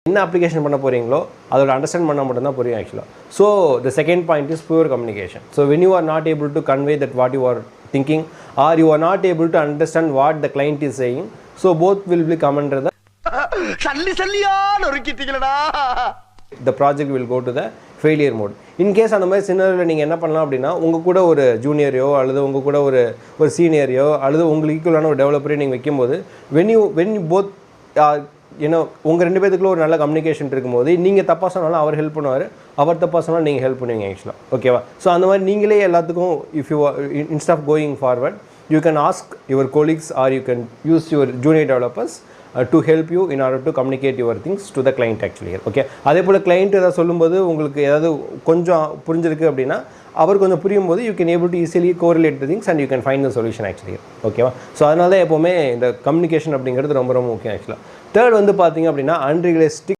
என்ன அப்ளிகேஷன் பண்ண போகிறீங்களோ அதோட அண்டர்ஸ்டாண்ட் பண்ணால் மட்டும்தான் புரியும் ஆக்சுவலாக. So the second point is pure communication. So when you are not able to convey that what you are thinking or you are not able to understand what the client is saying, so both will be come under the project will go to the failure mode. In case அந்த மாதிரி சின்னரில் நீங்கள் என்ன பண்ணலாம் அப்படின்னா, உங்கள் கூட ஒரு ஜூனியரையோ அல்லது உங்கள் கூட ஒரு சீனியரையோ அல்லது உங்களுக்கு ஈக்குவலான ஒரு டெவலப்பரையும் நீங்கள் வைக்கும்போது when you both ஏன்னா உங்கள் 2 பேத்துக்குள்ள ஒரு நல்ல கம்யூனிகேஷன் இருக்கும்போது நீங்கள் தப்பாக சொன்னாலும் அவர் ஹெல்ப் பண்ணுவார், அவர் தப்பாக சொன்னாலும் நீங்கள் ஹெல்ப் பண்ணுவீங்க ஆக்சுவலாக. ஓகேவா? ஸோ அந்த மாதிரி நீங்களே எல்லாத்துக்கும் if you inst of going forward you can ask your colleagues or you can use your junior developers to help you in order to communicate your things to the client actually. Okay, அதே போல் client ஏதாவது சொல்லும்போது உங்களுக்கு ஏதாவது கொஞ்சம் புரிஞ்சிருக்கு அப்படின்னா அவர் கொஞ்சம் புரியும் போது you can able to easily correlate the things and you can find the solution actually. ஓகேவா? ஸோ அதனால தான் எப்போவுமே இந்த கம்யூனிகேஷன் அப்படிங்கிறது ரொம்ப ரொம்ப முக்கியம் ஆக்சுவலாக. தேர்ட் வந்து பார்த்தீங்க அப்படின்னா அன்ரியலிஸ்டிக்